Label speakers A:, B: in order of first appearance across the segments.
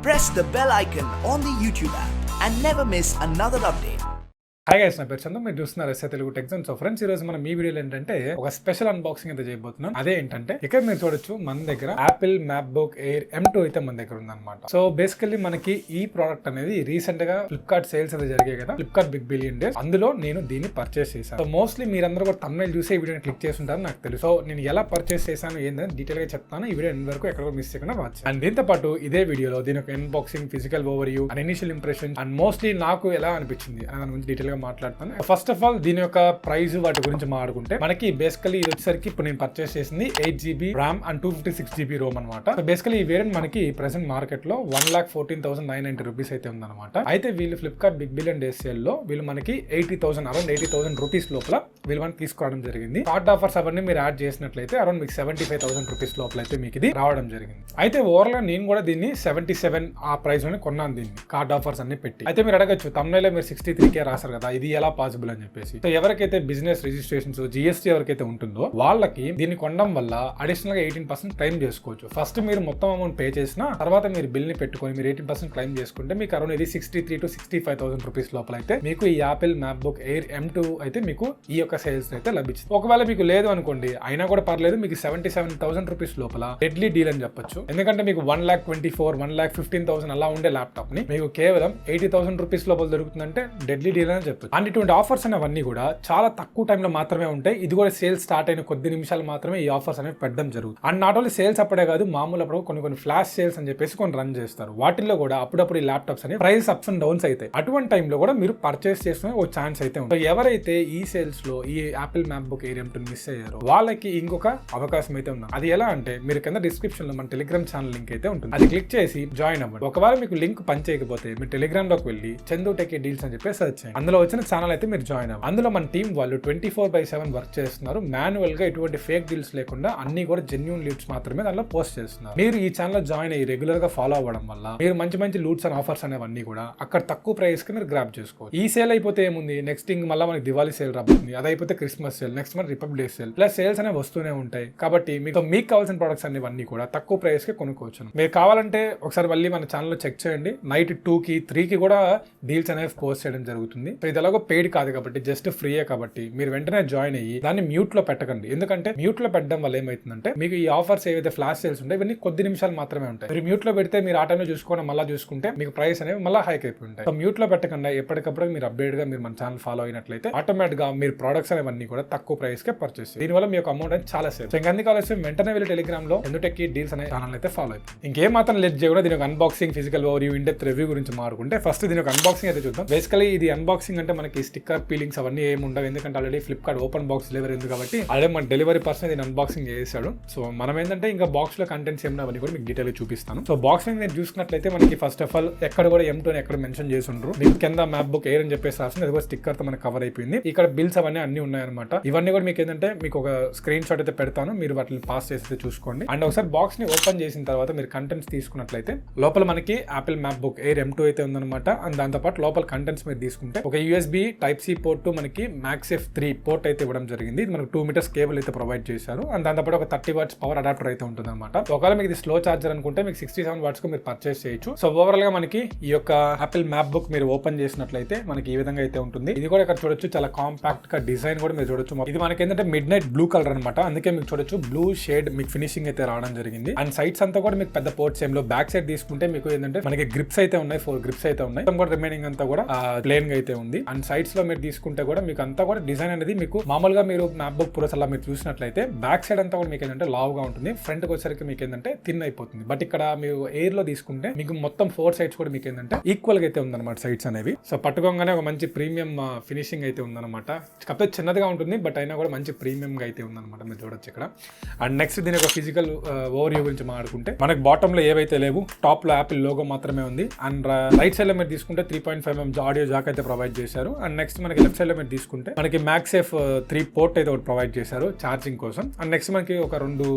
A: press the bell icon on the YouTube app and never miss another update.
B: Hi guys, నా పేరు చందు. మీరు చూస్తున్నారు సatelugutechzone. So friends, ఈ రోజు మనం ఈ వీడియోలో ఏంటంటే ఒక స్పెషల్ అన్బాక్సింగ్ అయితే చేయబోతున్నాం. అదే ఏంటంటే ఇక్కడ మీరు చూడొచ్చు, మన దగ్గర Apple Macbook Air M2 అయితే మన దగ్గర ఉందన్నమాట. సో బేసికల్లీ మనకి ఈ ప్రోడక్ట్ అనేది రీసెంట్ గా ఫ్లిప్కార్ట్ సేల్స్ అయితే జరిగాయి కదా, ఫ్లిప్కార్ట్ బిగ్ బిలియన్ డేస్. అందులో నేను దీన్ని పర్చేస్ చేశాను. సో మోస్ట్లీ మీరందరూ కూడా thumbnail చూసి ఈ వీడియోని క్లిక్ చేసి ఉంటారు నాకు తెలుసు. సో నేను ఎలా పర్చేస్ చేశాను ఏంటంటే డీటెయిల్ గా చెప్తాను. ఈ వీడియో ఎండ్ వరకు ఎక్కడ మిస్ చేయకుండా వాచ్. అండ్ దీంతో పాటు ఇదే వీడియోలో దీని ఒక unboxing, physical overview and initial impression and mostly నాకు ఎలా అనిపించింది అని దాని గురించి డీటెయిల్ గా మాట్లాడతాను. ఫస్ట్ ఆఫ్ ఆల్ దీని యొక్క ప్రైస్ వాటి గురించి మాట్లాడుకుంటే మనకి బేసికలీ ఇది వచ్చేసరికి ఇప్పుడు నేను పర్చేస్ చేసింది 8GB RAM and 256GB ROM అనమాట. సో బేసికలీ ఈ వేరియంట్ మనకి ప్రెసెంట్ మార్కెట్ లో 1,14,990 రూపీస్ అయితే ఉందన్నమాట. అయితే వీళ్ళు Flipkart big billion days sale లో వీళ్ళు మనకి అరౌండ్ 80,000 రూపీస్ లోపల వీళ్ళు మనకి తీసుకోవడం జరిగింది. కార్డ్ ఆఫర్స్ అవన్నీ మీరు యాడ్ చేసినట్లయితే అరౌండ్ మీకు 75,000 రూపీస్ లోపల అయితే మీకు ఇది రావడం జరిగింది. అయితే ఓవరాల్ గా నేను కూడా దీన్ని 77 ఆ ప్రైస్ లోనే కొన్నాను దీన్ని, కార్డ్ ఆఫర్స్ అన్ని పెట్టి. అయితే మీరు అడగచ్చు, thumbnail మీరు 63K రాశారు కదా, ఇది ఎలా పాసిబుల్ అని చెప్పేసి. సో ఎవరికైతే బిజినెస్ రిజిస్ట్రేషన్స్, GST ఎవరికైతే ఉంటుందో వాళ్ళకి దీన్ని కొనడం వల్ల అడిషనల్ గా 18% క్లైమ్ చేసుకోవచ్చు. ఫస్ట్ మీరు మొత్తం అమౌంట్ పే చేసిన తర్వాత మీరు బిల్ ని పెట్టుకొని మీరు 18% క్లైమ్ చేసుకుంటే మీకు అరౌండ్ ఇది 63 to 65,000 రూపీస్ లోపల అయితే మీకు ఈ Apple Macbook Air M2 అయితే మీకు ఈ యొక్క సేల్స్ అయితే లభిస్తుంది. ఒకవేళ మీకు లేదు అనుకోండి, అయినా కూడా పర్లేదు, మీకు 77,000 రూపీస్ లోపల డెడ్లీ డీల్ అని చెప్పొచ్చు. ఎందుకంటే మీకు 1,24,000 1,15,000 అలా ఉండే ల్యాప్టాప్ ని మీకు కేవలం 80,000 రూపీస్ లోపల దొరుకుతుందంటే డెడ్లీ డీల్ అని చెప్పొచ్చు. అండ్ ఇటువంటి ఆఫర్స్ అనేవన్నీ కూడా చాలా తక్కువ టైంలో మాత్రమే ఉంటాయి. ఇది కూడా సేల్స్ స్టార్ట్ అయిన కొద్ది నిమిషాలు మాత్రమే ఈ ఆఫర్స్ అనేవి పెట్టడం జరుగుతుంది. అండ్ నాట్ ఓన్లీ సేల్స్ అప్పుడే కాదు, మామూలు అప్పుడు కొన్ని ఫ్లాష్ సేల్స్ అని చెప్పేసి కొన్ని రన్ చేస్తారు. వాటిల్లో కూడా అప్పుడప్పుడు ఈ ల్యాప్టాప్స్ అనేవి ప్రైస్ అప్స్ అండ్ డౌన్స్ అయితే అటువంటి టైంలో కూడా మీరు పర్చేస్ చేసుకునే ఒక ఛాన్స్ అయితే ఉంటుంది. ఎవరైతే ఈ సేల్స్ లో ఈ Apple Macbook Air M2 miss అయ్యారో వాళ్ళకి ఇంకొక అవకాశం అయితే ఉంది. అది ఎలా అంటే మీరు కింద డిస్క్రిప్షన్ లో మన టెలిగ్రామ్ ఛానల్ లింక్ అయితే ఉంటుంది, అది క్లిక్ చేసి జాయిన్ అవ్వండి. ఒకవేళ మీకు లింక్ పనిచేయకపోతే మీరు టెలిగ్రామ్ లోకి వెళ్ళి చందుటెక్కి డీల్స్ అని చెప్పి సెర్చ్ చేయండి. అందులో వచ్చిన ఛానల్ అయితే మీరు జాయిన్ అవ్వండి. అందులో మన టీం వాళ్ళు 24/7 వర్క్ చేస్తున్నారు. మాన్యువల్ గా ఎటువంటి ఫేక్ డీల్స్ లేకుండా అన్ని కూడా జెన్యూన్ లీడ్స్ మాత్రమే దానిలో పోస్ట్ చేస్తున్నారు. మీరు ఈ ఛానల్ లో జాయిన్ అయ్యి రెగ్యులర్ గా ఫాలో అవ్వడం వల్ల మీరు మంచి లూట్స్ అండ్ ఆఫర్స్ అనేవన్నీ కూడా అక్కడ తక్కువ ప్రైస్ కి మీరు గ్రాప్ చేసుకోవచ్చు. ఈ సేల్ అయిపోతే ఏముంది, నెక్స్ట్ ఇంక మళ్ళీ మనకి దివాళీ సేల్ రాబోతుంది, అది అయిపోతే క్రిస్మస్ సేల్, నెక్స్ట్ మన republic day sale, plus sales అనేవి వస్తూనే ఉంటాయి. కాబట్టి మీకు కావాల్సిన ప్రొడక్ట్స్ అనేవన్నీ కూడా తక్కువ ప్రైస్ కి కొనుక్కోవచ్చు. మీరు కావాలంటే ఒకసారి మళ్ళీ మన ఛానల్ చెక్ చేయండి. నైట్ 2కి 3కి కూడా డీల్స్ అనేవి పోస్ట్ చేయడం జరుగుతుంది. సో ఇది ఎలాగో పెయిడ్ కాదు కాబట్టి జస్ట్ ఫ్రీయే కాబట్టి మీరు వెంటనే జాయిన్ అయ్యి దాన్ని మ్యూట్ లో పెట్టకండి. ఎందుకంటే మ్యూట్ లో పెట్టడం వల్ల ఏమైతుందంటే మీకు ఈ ఆఫర్స్ ఏవైతే ఫ్లాష్ సేల్స్ ఉంటాయి ఇవన్నీ కొద్ది నిమిషాలు మాత్రమే ఉంటాయి. మీరు మ్యూట్ లో పెడితే మీరు ఆ టైంలో చూసుకోవడం మళ్ళీ చూసుకుంటే మీకు ప్రైస్ అనేవి మళ్ళీ హైక్ అయిపోయి ఉంటాయి. సో మ్యూట్ లో పెట్టకుండా ఎప్పటికప్పుడు మీరు అప్డేట్ గా మీరు మన ఛానల్ ఫాలో అయినట్లయితే ఆటోమేటిక్ గా మీరు ప్రొడక్ట్స్ అనేవన్నీ కూడా తక్కువ ప్రైస్ కే పర్చేస్. దీనివల్ల మీ యొక్క అమౌంట్ అనేది చాలా సేవ్. సో ఇంకెందుకు ఆలస్యం, వెంటనే వెళ్ళి టెలిగ్రామ్ లో చందుటెక్కి డీల్స్ అనే ఛానల్ అయితే ఫాలో అయిపోయింది. ఇంకేం మాత్రం లెట్ చేయకుండా దీని ఒక unboxing, physical overview, in depth review గురించి మాట్లాడుకుంటే ఫస్ట్ దీని ఒక అన్బాక్సింగ్ అయితే చూద్దాం. బేసికలీ ఇది అన్బాక్సింగ్ అంటే మనకి స్టిక్కర్ పీలింగ్స్ అవన్నీ ఏమి ఉండవు, ఎందుకంటే already Flipkart open box delivery ఉంది కాబట్టి ఆల్రెడీ మన డెలివరీ పర్సన్ దీన్ని అన్బాక్సింగ్ చేశాడు. సో మనం ఏంటంటే ఇంకా బాక్స్ లో కంటెంట్స్ ఏమన్నా అవన్నీ కూడా మీకు డీటెయిల్ గా చూపిస్తాను. సో బాక్స్ మీద మీరు చూసుకున్నట్లయితే మనకి ఫస్ట్ ఆఫ్ ఆల్ ఎక్కడ కూడా M2 అని ఎక్కడ మెన్షన్ చేసి ఉండరు. మీకు కింద మ్యాక్బుక్ ఎయిర్ అని చెప్పేసి రాస్తుంది, అది కూడా స్టిక్కర్ తో మనకి కవర్ అయిపోయింది. ఇక్కడ బిల్స్ అవన్నీ అన్ని ఉన్నాయన్నమాట. ఇవన్నీ కూడా మీకు ఏంటంటే మీకు ఒక స్క్రీన్ షాట్ అయితే పెడతాను, మీరు వాటిని పాస్ చేసి చూసుకోండి. అండ్ ఒకసారి బాక్స్ ని ఓపెన్ చేసిన తర్వాత మీరు కంటెంట్స్ తీసుకున్నట్లయితే లోపల మనకి Apple Macbook Air M2 అయితే ఉందన్నమాట. అండ్ దాంతో పాటు లోపల కంటెంట్స్ మీరు తీసుకుంటే ఒక USB Type-C పోర్ట్, మనకి MagSafe 3 పోర్ట్ అయితే ఇవ్వడం జరిగింది. ఇది మనకు 2 మీటర్స్ కేబుల్ అయితే ప్రొవైడ్ చేశారు. అండ్ దాంతో పాటు ఒక 30 వాట్స్ పవర్ అడాప్టర్ అయితే ఉంటుంది అనమాట. ఒకవేళ మీకు ఇది స్లో చార్జర్ అనుకుంటే మీకు 67 వాట్స్ కు మీరు పర్చేస్ చేయొచ్చు. సో ఓవరాల్ గా మనకి ఈ యొక్క Apple Macbook మీరు ఓపెన్ చేసినట్లయితే మనకి ఈ విధంగా అయితే ఉంటుంది. ఇది కూడా ఇక్కడ చూడొచ్చు, చాలా కాంపాక్ట్ గా డిజైన్ కూడా మీరు చూడొచ్చు. ఇది మనకి ఏంటంటే మిడ్ నైట్ బ్లూ కలర్ అనమాట, అందుకే మీకు చూడొచ్చు బ్లూ షేడ్ మీకు ఫినిషింగ్ అయితే రావడం జరిగింది. అండ్ సైడ్స్ అంతా కూడా మీకు పెద్ద పోర్ట్స్ ఏం లో, బ్యాక్ సైడ్ తీసుకుంటే మీకు ఏంటంటే మనకి గ్రిప్స్ అయితే ఉన్నాయి, 4 గ్రిప్స్ అయితే ఉన్నాయి. కూడా రిమైనింగ్ అంతా కూడా ప్లేన్ గా అయితే ఉంది. అండ్ సైడ్స్ లో మీరు తీసుకుంటే కూడా మీకు అంతా కూడా డిజైన్ అనేది మీకు మామూలుగా మీరు మ్యాక్బుక్ ప్రోస్ అలా మీరు చూసినట్లయితే బ్యాక్ సైడ్ అంతా కూడా మీకు ఏంటంటే లావుగా ఉంటుంది, ఫ్రంట్ కి వచ్చేసరికి మీకు ఏంటంటే థిన్ అయిపోతుంది. బట్ ఇక్కడ మీరు ఎయిర్ లో తీసుకుంటే మీకు మొత్తం 4 సైడ్స్ కూడా మీకు ఏంటంటే ఈక్వల్ గా అయితే ఉందన్నమాట సైడ్స్ అనేవి. సో పట్టుకోగానే ఒక మంచి ప్రీమియం ఫినిషింగ్ అయితే ఉందన్నమాట. కాకపోతే చిన్నదిగా ఉంటుంది, బట్ అయినా కూడా మంచి ప్రీమియం గా అయితే ఉందన్నమాట, మీరు చూడొచ్చు ఇక్కడ. అండ్ నెక్స్ట్ దీని ఒక ఫిజికల్ ఓవర్వ్యూ గురించి మాట్లాడుకుంటే మనకి బాటమ్ లో ఏవైతే లేవు, టాప్ లో యాపిల్ లోగో మాత్రమే ఉంది. అండ్ రైట్ సైడ్ లో మీరు తీసుకుంటే 3.5mm ఆడియో జాక్ అయితే ప్రొవైడ్ చేశారు. అండ్ నెక్స్ట్ మనకి లెఫ్ట్ సైడ్ లో మీరు తీసుకుంటే మనకి మ్యాక్సేఫ్ 3 పోర్ట్ అయితే ఒకటి ప్రొవైడ్ చేశారు ఛార్జింగ్ కోసం. అండ్ నెక్స్ట్ మనకి ఒక 2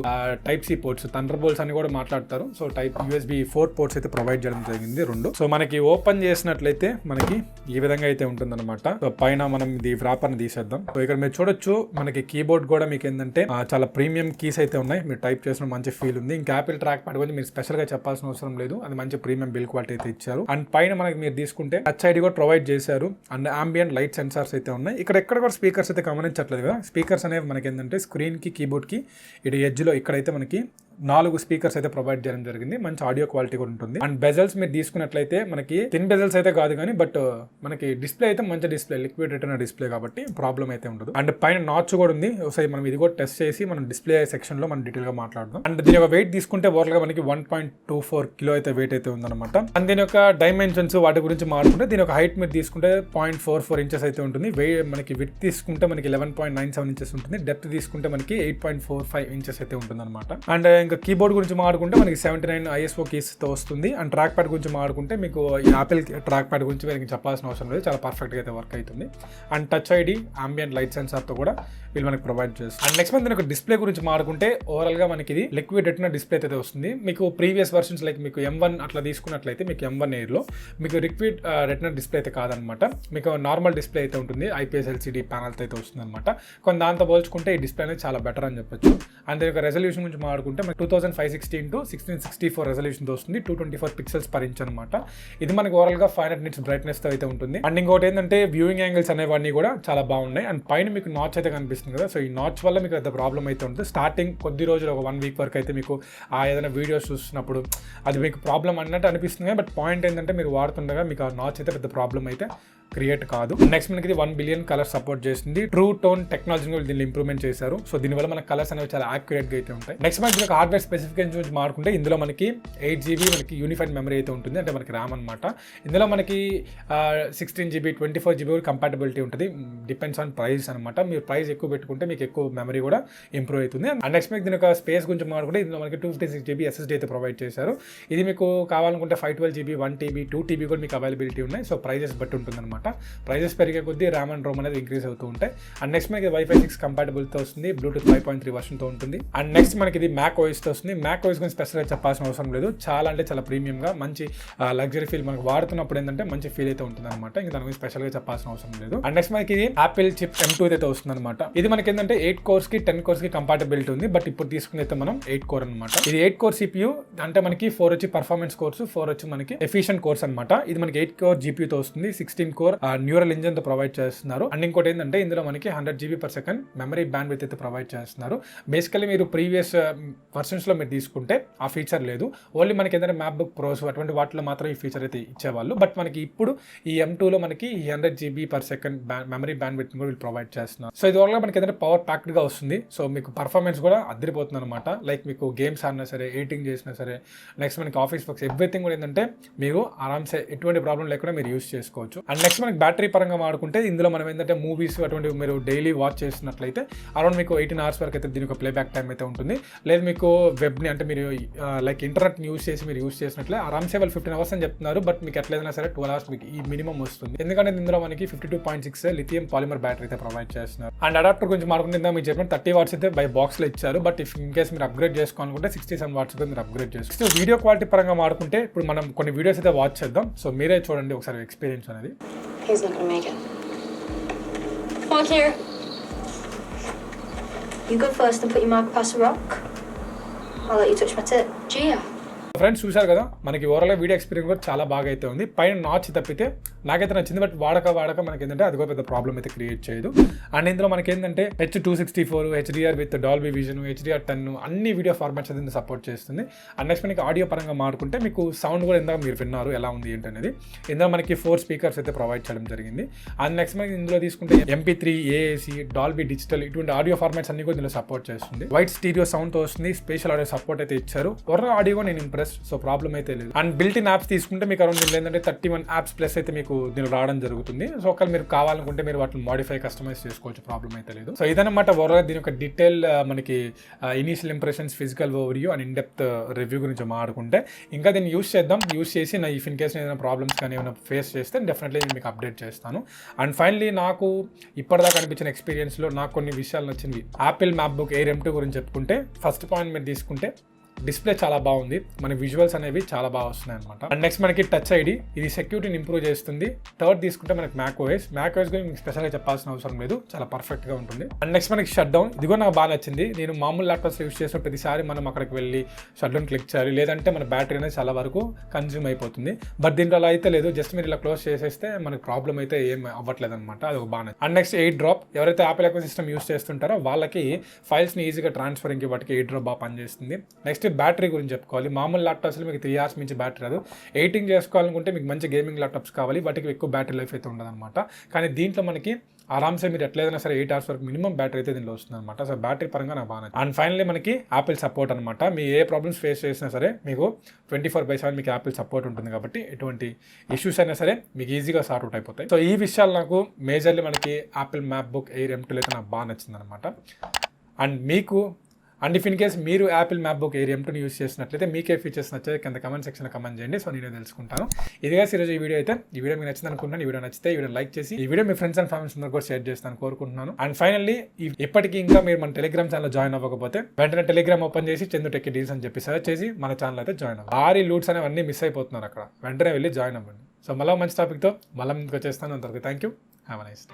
B: type C ports, thunderbolts అని కూడా మాట్లాడతారు. సో టైప్ USB 4 పోర్ట్స్ అయితే ప్రొవైడ్ చేయడం జరిగింది 2. సో మనకి ఓపెన్ చేసినట్లయితే మనకి ఈ విధంగా అయితే ఉంటుంది అనమాట. సో పైన మనం ఇది వ్రాపర్ ని తీసేద్దాం. సో ఇక్కడ మీరు చూడొచ్చు మనకి కీబోర్డ్ కూడా మీకు ఏంటంటే చాలా ప్రీమియం కీస్ అయితే ఉన్నాయి. మీరు టైప్ చేసిన మంచి ఫీల్ ఉంది. ఇంకా యాపిల్ ట్రాక్ ప్యాడ్ గురించి మీరు స్పెషల్ గా చెప్పాల్సిన అవసరం లేదు. అది మంచి ప్రీమియం బిల్ క్వాలిటీ అయితే ఇచ్చారు. అండ్ పైన మనకి మీరు తీసుకుంటే టచ్ ఐడి కూడా ప్రొవైడ్ చేశారు. అండ్ అంబియంట్ లైట్ సెన్సార్స్ అయితే ఉన్నాయి. ఇక్కడ ఎక్కడ కూడా స్పీకర్స్ అయితే గమనించట్లేదు కదా. స్పీకర్స్ అనేవి మనకి ఏంటంటే స్క్రీన్ కి కీబోర్డ్ కి ఇటు ఎడ్జ్ లో ఇక్కడైతే మనకి 4 స్పీకర్స్ అయితే ప్రొవైడ్ చేయడం జరిగింది. మంచి ఆడియో క్వాలిటీ కూడా ఉంటుంది. అండ్ బెజల్స్ మీరు తీసుకున్నట్లయితే మనకి థిన్ బెజల్స్ అయితే కాదు కానీ బట్ మనకి డిస్ప్లే అయితే మంచి డిస్ప్లే, లిక్విడ్ రిటర్న్ డిస్ప్లే కాబట్టి ప్రాబ్లం అయితే ఉండదు. అండ్ పైన నాచ్ కూడా ఉంది. ఒకసారి మనం ఇది కూడా టెస్ట్ చేసి మనం డిస్ప్లే సెక్షన్ లో మనం డీటెయిల్ గా మాట్లాడదాం. అండ్ దీని యొక్క వెయిట్ తీసుకుంటే ఓవరాల్ గా మనకి 1.24 కిలో అయితే వెయిట్ అయితే ఉందన్నమాట. అండ్ దీని యొక్క డైమెన్షన్స్ వాటి గురించి మాట్లాడుకుంటే దీని యొక్క హైట్ మీరు తీసుకుంటే 0.44 ఇంచెస్ అయితే ఉంటుంది. మనకి విడ్త్ తీసుకుంటే మనకి 11.97 ఇంచెస్ ఉంటుంది. డెప్త్ తీసుకుంటే మనకి 8.45 ఇంచెస్ అయితే ఉంటుంది అనమాట. అండ్ ఇంకా కీబోర్డ్ గురించి మాట్లాడుకుంటే మనకి 79 ISO కీస్ తో వస్తుంది. అండ్ ట్రాక్ ప్యాడ్ గురించి మాట్లాడుకుంటే మీకు యాపిల్ ట్రాక్ ప్యాడ్ గురించి మీకు చెప్పాల్సిన అవసరం లేదు, చాలా పర్ఫెక్ట్ గా అయితే వర్క్ అవుతుంది. And touch ID, ambient light sensor తో కూడా వీళ్ళు మనకి ప్రొవైడ్ చేస్తారు. అండ్ నెక్స్ట్ దీని డిస్ప్లే గురించి మాట్లాడుకుంటే ఓవరాల్ గా మనకి ఇది లిక్విడ్ రెటినా డిస్ప్లే అయితే వస్తుంది. మీకు ప్రీవియస్ వర్షన్స్ లైక్ మీకు M1 అట్లా తీసుకున్నట్లయితే మీకు M1 Air లో మీకు లిక్విడ్ రెటినా డిస్ప్లే అయితే కాదనమాట. మీకు నార్మల్ డిస్ప్లే అయితే ఉంటుంది. IPS LCD ప్యానల్ అయితే వస్తుంది అనమాట. కొన్ని దాంతో పోల్చుకుంటే ఈ డిస్ప్లే అనేది చాలా బెటర్ అని చెప్పొచ్చు. అండ్ దీని యొక్క రెజల్యూషన్ గురించి మాట్లాడుకుంటే 2560 × 1664 రెజల్యూషన్ వస్తుంది. 224 పిక్సెల్స్ పర్ ఇంచ్ అనమాట. ఇది మనకి ఓవరాల్ గా 500 nits బ్రైట్నెస్ తో అయితే ఉంటుంది. అండ్ ఇంకోటి ఏంటంటే వ్యూయింగ్ యాంగిల్స్ అనేవన్నీ కూడా చాలా బాగున్నాయి. అండ్ పైన మీకు నాచ్ అయితే కనిపిస్తుంది కదా. సో ఈ నాచ్ వల్ల మీకు పెద్ద ప్రాబ్లం అయితే ఉంటుంది. స్టార్టింగ్ కొద్ది రోజులు ఒక 1 వీక్ వరకు అయితే మీకు ఏదైనా వీడియోస్ చూస్తున్నప్పుడు అది మీకు ప్రాబ్లం అన్నట్టు అనిపిస్తుంది. బట్ పాయింట్ ఏంటంటే మీరు వాడుతుండగా మీకు ఆ నాచ్ అయితే పెద్ద ప్రాబ్లం అయితే క్రియేట్ కాదు. నెక్స్ట్ మనకి 1 బిలియన్ కలర్ సపోర్ట్ చేస్తుంది. ట్రూ టోన్ టెక్నాలజీని కూడా దీన్ని ఇంప్రూవ్మెంట్ చేశారు. సో దీనివల్ల మన కలర్స్ అనేవి చాలా యాక్యురేట్ గా అయితే ఉంటాయి. నెక్స్ట్ మనకి హార్డ్వేర్ స్పెసిఫికేషన్ గురించి మాట్లాడుకుంటే ఇందులో మనకి 8GB మనకి యూనిఫైడ్ మెమరీ అయితే ఉంటుంది. అంటే మనకి ర్యామ్ అనమాట. ఇందులో మనకి 16GB 24GB కంపాటబిలిటీ ఉంటుంది. డిపెండ్స్ ఆన్ ప్రైస్ అనమాట. మీరు ప్రైస్ ఎక్కువ పెట్టుకుంటే మీకు ఎక్కువ మెమరీ కూడా ఇంప్రూవ్ అవుతుంది. అండ్ నెక్స్ట్ మీకు దీని యొక్క స్పేస్ గురించి మాట్లాడుకుంటే ఇందులో మనకి 256GB SSD అయితే ప్రొవైడ్ చేశారు. ఇది మీకు కావాలనుకుంటే 512GB 1TB 2TB కూడా మీకు అవైలబిలిటీ ఉన్నాయి. సో ప్రైజెస్ బట్టి ఉంటుంది అనమాట. ప్రైజెస్ పెరిగే కొద్దీ ర్యామ్ అండ్ రోమ్ అనేది ఇంక్రీజ్ అవుతూ ఉంటాయి. అండ్ నెక్స్ట్ మనకి Wi-Fi 6 కంపాటబుల్ తో వస్తుంది. బ్లూటూత్ 5.3 వర్షన్ తో ఉంటుంది. అండ్ నెక్స్ట్ మనకి ఇది మ్యాక్ OS తో వస్తుంది. మ్యాక్ OS గురించి స్పెషల్ గా చెప్పాల్సిన అవసరం లేదు. చాలా అంటే చాలా ప్రీమియం గా మంచి లగ్జరీ ఫీల్ మనకు వాడుతున్నప్పుడు ఏంటంటే మంచి ఫీల్ అయితే ఉంటుంది అనమాట. ఇంకా దాని గురించి స్పెషల్ గా చెప్పాల్సిన అవసరం లేదు. అండ్ నెక్స్ట్ మనకి ఇది Apple చిప్ M2 అయితే వస్తుంది అనమాట. ఇది మనకి ఏంటంటే 8 cores కి 10 cores కి కంపాటబిలిటీ ఉంది. బట్ ఇప్పుడు తీసుకుని అయితే మనం 8 core అనమాట. ఇది 8 core CPU అంటే మనకి 4 వచ్చి పర్ఫార్మెన్స్ కోర్స్, 4 వచ్చి మనకి ఎఫిషియెంట్ కోర్స్ అనమాట. ఇది మనకి 8 core GPU తో వస్తుంది. 16 core న్యూరల్ ఇంజన్ తో ప్రొవైడ్ చేస్తున్నారు. అండ్ ఇంకోటి ఏంటంటే ఇందులో మనకి 100GB/s మెమరీ బ్యాండ్ విత్ అయితే ప్రొవైడ్ చేస్తున్నారు. బేసికలీ మీరు ప్రీవియస్ వర్షన్స్ లో మీరు తీసుకుంటే ఆ ఫీచర్ లేదు. ఓన్లీ మనకి ఏంటంటే మ్యాక్బుక్ ప్రోస్ అటువంటి వాటిలో మాత్రం ఈ ఫీచర్ అయితే ఇచ్చేవాళ్ళు. బట్ మనకి ఇప్పుడు ఈ M2 లో మనకి 100GB/s మెమరీ బ్యాండ్ విత్ కూడా ప్రొవైడ్ చేస్తున్నారు. సో ఇది వల్ల మనకి ఏంటంటే పవర్ ప్యాక్డ్ గా వస్తుంది. సో మీకు పర్ఫార్మెన్స్ కూడా అదిరిపోతుంది అనమాట. లైక్ మీకు గేమ్స్ ఆడినా సరే, ఎడిటింగ్ చేసినా సరే, నెక్స్ట్ మనకి ఆఫీస్ వర్క్స్ ఎవ్రీథింగ్ కూడా ఏంటంటే మీరు ఆరామ్సే ఎటువంటి ప్రాబ్లం లేకుండా మీరు యూస్ చేసుకోవచ్చు. అండ్ నెక్స్ట్ మనకి బ్యాటరీ పరంగా మాడుకుంటే ఇందులో మనం ఏంటంటే మూవీస్ అటువంటి మీరు డైలీ వాచ్ చేస్తున్నట్లయితే అరౌండ్ మీకు 18 hours వరకు అయితే దీనికి ప్లేబ్యాక్ టైం అయితే ఉంటుంది. లేదు మీకు వెబ్ని అంటే మీరు లైక్ ఇంటర్నెట్ యూస్ చేసి మీరు యూస్ చేసినట్లే ఆరామ్సే వాళ్ళు 15 hours అని చెప్తున్నారు. బట్ మీకు ఎట్లయినా సరే 12 hours మీకు ఈ మినిమం వస్తుంది. ఎందుకంటే ఇందులో మనకి 52.6 లిథియం పాలిమర్ బ్యాటరీ అయితే ప్రొవైడ్ చేస్తున్నారు. అండ్ అడాప్టర్ గురించి మాట్లాడుకుంటే మీరు చెప్పిన 30 watts అయితే బై బాక్స్ లో ఇచ్చారు. బట్ ఇఫ్ ఇన్ కేస్ మీరు అప్గ్రేడ్ చేసుకోవాలనుకుంటే 67 watts మీరు అప్గ్రేడ్ చేసుకోవచ్చు. వీడియో క్వాలిటీ పరంగా మాట్లాడుకుంటే ఇప్పుడు మనం కొన్ని వీడియోస్ అయితే వాచ్ చేద్దాం. సో మీరే చూడండి ఒకసారి ఎక్స్పీరియన్స్ అనేది.
C: He's not gonna make it. Come on, Kira. You go first and put your marker past the rock. I'll let you touch my tip. Gia.
B: Friends చూశారు కదా, మనకి ఓవరాల్ వీడియో ఎక్స్పీరియన్స్ కూడా చాలా బాగా అయితే ఉంది. పైన నాచ్ తప్పితే నాకైతే నచ్చింది. బట్ వాడక మనకి ఏంటంటే అది కూడా పెద్ద ప్రాబ్లం అయితే క్రియేట్ చేయదు. అండ్ ఇందులో మనకి ఏంటంటే H264 HDR with Dolby vision, HDR10 అన్ని వీడియో ఫార్మాట్స్ అయితే సపోర్ట్ చేస్తుంది. అండ్ నెక్స్ట్ మనకి ఆడియో పరంగా మాట్లాడుకుంటే మీకు సౌండ్ కూడా ఇందాక మీరు విన్నారు ఎలా ఉంది ఏంటనేది. ఇందులో మనకి 4 స్పీకర్స్ అయితే ప్రొవైడ్ చేయడం జరిగింది. అండ్ నెక్స్ట్ మనకి ఇందులో తీసుకుంటే MP3, AAC, డాల్బీ డిజిటల్ ఇటువంటి ఆడియో ఫార్మాట్స్ అన్ని కూడా ఇందులో సపోర్ట్ చేస్తుంది. వైట్ స్టీరియో సౌండ్ తో వస్తుంది. స్పేషల్ ఆడియో సపోర్ట్ అయితే ఇచ్చారు. ఓవరాల్ ఆడియో నేను ఇంప్రెస్. బెస్ట్, సో ప్రాబ్లం అయితే లేదు. అండ్ బిల్ట్ ఇన్ యాప్స్ తీసుకుంటే మీకు అరౌండ్ దీనిలో ఏంటంటే 31 యాప్స్ ప్లస్ అయితే మీకు దీనిలో రావడం జరుగుతుంది. సో ఒకవేళ మీరు కావాలనుకుంటే మీరు వాటిని మోడిఫై కస్టమైజ్ చేసుకోవచ్చు, ప్రాబ్లం అయితే లేదు. సో ఇదన్నమాట ఓవరాల్ దీని యొక్క డీటెయిల్ మనకి initial impressions, physical overview and in depth review గురించి మాట్లాడుకుంటే ఇంకా దీన్ని యూస్ చేద్దాం. యూస్ చేసి నా ఇఫ్ ఇన్ కేస్ ఏదైనా ప్రాబ్లమ్స్ కానీ ఏమైనా ఫేస్ చేస్తే డెఫినెట్లీ నేను మీకు అప్డేట్ చేస్తాను. అండ్ ఫైనలీ నాకు ఇప్పటిదాకా అనిపించిన ఎక్స్పీరియన్స్లో నాకు కొన్ని విషయాలు నచ్చినవి. యాపిల్ మ్యాక్బుక్ ఎయిర్ M2 గురించి చెప్పుకుంటే ఫస్ట్ పాయింట్ మీరు తీసుకుంటే డిస్ప్లే చాలా బాగుంది, మన విజువల్స్ అనేవి చాలా బాగా వస్తున్నాయి అనమాట. అండ్ నెక్స్ట్ మనకి టచ్ ఐడి, ఇది సెక్యూరిటీని ఇంప్రూవ్ చేస్తుంది. థర్డ్ తీసుకుంటే మనకి మ్యాక్ ఓఎస్ గురించి మీకు స్పెషల్గా చెప్పాల్సిన అవసరం లేదు, చాలా పర్ఫెక్ట్గా ఉంటుంది. అండ్ నెక్స్ట్ మనకి షట్ డౌన్, ఇది కూడా నాకు బాగా నచ్చింది. నేను మామూలు ల్యాప్టాప్స్ యూస్ చేసిన ప్రతిసారి మనం అక్కడికి వెళ్ళి షట్ డౌన్ క్లిక్ చేయాలి, లేదంటే మన బ్యాటరీ అనేది చాలా వరకు కన్జ్యూమ్ అయిపోతుంది. బట్ దీంట్లో అలా అయితే లేదు, జస్ట్ మీరు ఇలా క్లోజ్ చేసేస్తే మనకి ప్రాబ్లం అయితే ఏం అవ్వట్లేదు అనమాట, అది ఒక బాగా. అండ్ నెక్స్ట్ ఎయిర్ డ్రాప్, ఎవరైతే యాపిల్ ఎకో సిస్టమ్ యూస్ చేస్తుంటారో వాళ్ళకి ఫైల్స్ని ఈజీగా ట్రాన్స్ఫరింగ్ వాటికి ఎయిర్ డ్రాప్ బాగా పనిచేస్తుంది. నెక్స్ట్ బ్యాటరీ గురించి చెప్పుకోవాలి. మామూలు ల్యాప్టాప్స్లో మీకు 3 hours మించి బ్యాటరీ రాదు. ఎడిటింగ్ చేసుకోవాలనుకుంటే మీకు మంచి గేమింగ్ ల్యాప్టాప్స్ కావాలి, వాటికి ఎక్కువ బ్యాటరీ లైఫ్ అయితే ఉండదు అనమాట. కానీ దీంట్లో మనకి ఆరామ్సే మీరు ఎట్లయినా సరే 8 hours వరకు మినిమం బ్యాటరీ అయితే దీనిలో వస్తుంది అనమాట. సో బ్యాటరీ పరంగా నాకు బాగా. అండ్ ఫైనల్లీ మనకి యాపిల్ సపోర్ట్ అనమాట. మీ ఏ ప్రాబ్లమ్స్ ఫేస్ చేసినా సరే మీకు 24/7 మీకు యాపిల్ సపోర్ట్ ఉంటుంది కాబట్టి ఎటువంటి ఇష్యూస్ అయినా సరే మీకు ఈజీగా సార్ట్ అవుట్ అయిపోతాయి. సో ఈ విషయాలు నాకు మేజర్లీ మనకి యాపిల్ మ్యాక్బుక్ ఎయిర్ M2 అయితే నాకు బాగా నచ్చింది అనమాట. అండ్ మీకు ఇఫ్ ఇన్ కేస్ మీరు యాపిల్ మ్యాక్బుక్ ఎయిర్ M2ని యూస్ చేసినట్లయితే మీకే ఫీచర్స్ నచ్చాయి కింద కమెంట్ సెక్షన్లో కమెంట్ చేయండి, సో నేను తెలుసుకుంటాను. ఇదిగా ఈరోజు ఈ వీడియో అయితే. ఈ వీడియో మీకు నచ్చింది అనుకుంటున్నాను. ఈ వీడియో నచ్చితే ఈ వీడియో లైక్ చేసి ఈ video me friends and families అందరూ కూడా షేర్ చేస్తాను కోరుకుంటున్నాను. అండ్ ఫైనల్లీ ఇప్పటికీ ఇంకా మీరు మన టెలిగ్రామ్ ఛానల్ జాయిన్ అవ్వకపోతే వెంటనే టెలిగ్రామ్ ఓపెన్ చేసి చందుటెక్కి డీల్స్ అని చెప్పి సర్చ్ చేసి మన ఛానల్ అయితే జాయిన్ అవ్వాలి. భారీ లూట్స్ అనేవి అన్నీ మిస్ అయిపోతున్నారు అక్కడ, వెంటనే వెళ్ళి జాయిన్ అవ్వండి. సో మళ్ళీ మంచి టాపిక్తో మళ్ళీ ముందుకు వచ్చేస్తాను. అంతవరకు thank you, have a nice day.